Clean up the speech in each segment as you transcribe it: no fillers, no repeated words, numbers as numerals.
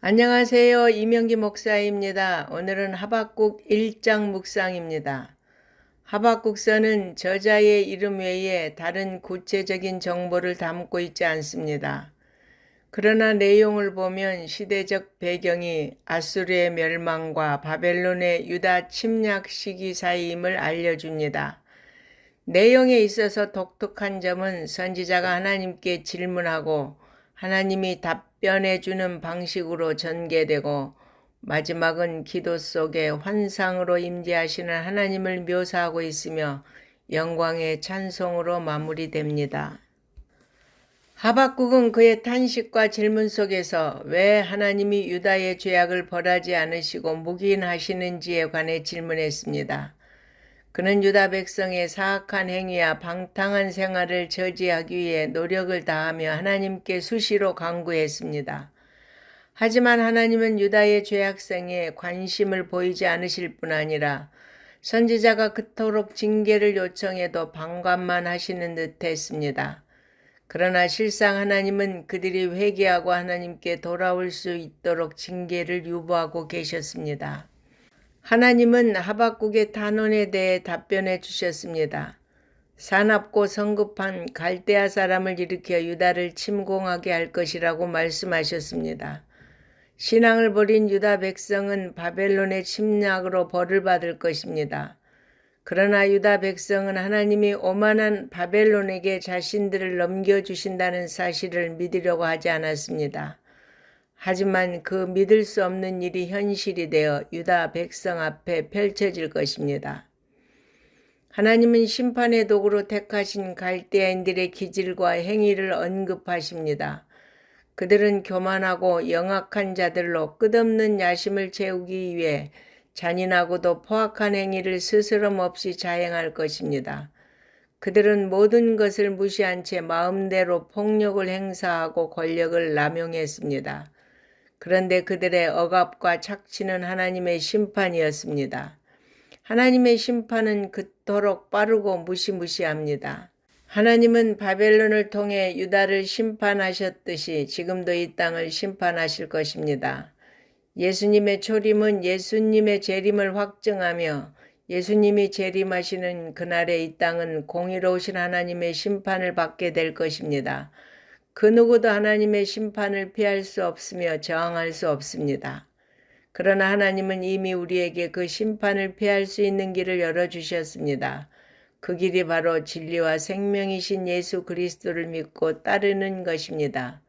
안녕하세요. 이명기 목사입니다. 오늘은 하박국 1장 묵상입니다. 하박국서는 저자의 이름 외에 다른 구체적인 정보를 담고 있지 않습니다. 그러나 내용을 보면 시대적 배경이 아수르의 멸망과 바벨론의 유다 침략 시기 사이임을 알려줍니다. 내용에 있어서 독특한 점은 선지자가 하나님께 질문하고 하나님이 답변해 주는 방식으로 전개되고 마지막은 기도 속에 환상으로 임재하시는 하나님을 묘사하고 있으며 영광의 찬송으로 마무리됩니다. 하박국은 그의 탄식과 질문 속에서 왜 하나님이 유다의 죄악을 벌하지 않으시고 묵인하시는지에 관해 질문했습니다. 그는 유다 백성의 사악한 행위와 방탕한 생활을 저지하기 위해 노력을 다하며 하나님께 수시로 간구했습니다. 하지만 하나님은 유다의 죄악성에 관심을 보이지 않으실 뿐 아니라 선지자가 그토록 징계를 요청해도 방관만 하시는 듯 했습니다. 그러나 실상 하나님은 그들이 회개하고 하나님께 돌아올 수 있도록 징계를 유보하고 계셨습니다. 하나님은 하박국의 탄원에 대해 답변해 주셨습니다. 사납고 성급한 갈대아 사람을 일으켜 유다를 침공하게 할 것이라고 말씀하셨습니다. 신앙을 버린 유다 백성은 바벨론의 침략으로 벌을 받을 것입니다. 그러나 유다 백성은 하나님이 오만한 바벨론에게 자신들을 넘겨주신다는 사실을 믿으려고 하지 않았습니다. 하지만 그 믿을 수 없는 일이 현실이 되어 유다 백성 앞에 펼쳐질 것입니다. 하나님은 심판의 도구로 택하신 갈대아인들의 기질과 행위를 언급하십니다. 그들은 교만하고 영악한 자들로 끝없는 야심을 채우기 위해 잔인하고도 포악한 행위를 스스럼 없이 자행할 것입니다. 그들은 모든 것을 무시한 채 마음대로 폭력을 행사하고 권력을 남용했습니다. 그런데 그들의 억압과 착취는 하나님의 심판이었습니다. 하나님의 심판은 그토록 빠르고 무시무시합니다. 하나님은 바벨론을 통해 유다를 심판하셨듯이 지금도 이 땅을 심판하실 것입니다. 예수님의 초림은 예수님의 재림을 확증하며 예수님이 재림하시는 그날에 이 땅은 공의로우신 하나님의 심판을 받게 될 것입니다. 그 누구도 하나님의 심판을 피할 수 없으며 저항할 수 없습니다. 그러나 하나님은 이미 우리에게 그 심판을 피할 수 있는 길을 열어주셨습니다. 그 길이 바로 진리와 생명이신 예수 그리스도를 믿고 따르는 것입니다.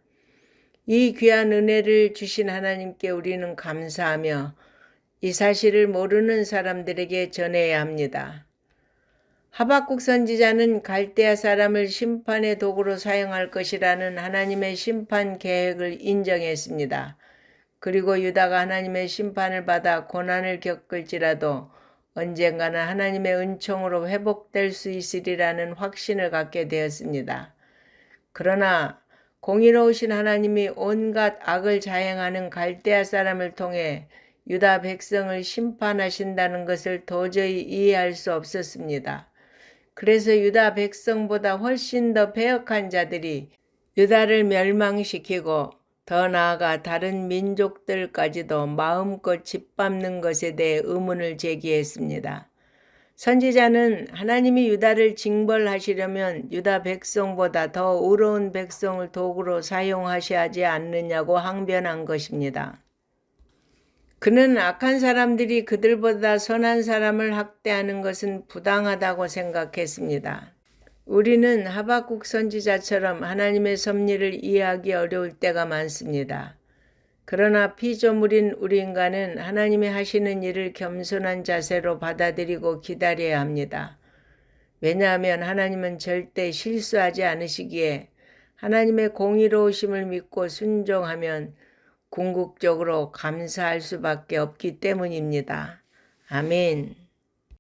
이 귀한 은혜를 주신 하나님께 우리는 감사하며 이 사실을 모르는 사람들에게 전해야 합니다. 하박국 선지자는 갈대아 사람을 심판의 도구로 사용할 것이라는 하나님의 심판 계획을 인정했습니다. 그리고 유다가 하나님의 심판을 받아 고난을 겪을지라도 언젠가는 하나님의 은총으로 회복될 수 있으리라는 확신을 갖게 되었습니다. 그러나 공의로우신 하나님이 온갖 악을 자행하는 갈대아 사람을 통해 유다 백성을 심판하신다는 것을 도저히 이해할 수 없었습니다. 그래서 유다 백성보다 훨씬 더 패역한 자들이 유다를 멸망시키고 더 나아가 다른 민족들까지도 마음껏 짓밟는 것에 대해 의문을 제기했습니다. 선지자는 하나님이 유다를 징벌하시려면 유다 백성보다 더 의로운 백성을 도구로 사용하셔야 하지 않느냐고 항변한 것입니다. 그는 악한 사람들이 그들보다 선한 사람을 학대하는 것은 부당하다고 생각했습니다. 우리는 하박국 선지자처럼 하나님의 섭리를 이해하기 어려울 때가 많습니다. 그러나 피조물인 우리 인간은 하나님이 하시는 일을 겸손한 자세로 받아들이고 기다려야 합니다. 왜냐하면 하나님은 절대 실수하지 않으시기에 하나님의 공의로우심을 믿고 순종하면 궁극적으로 감사할 수밖에 없기 때문입니다. 아멘.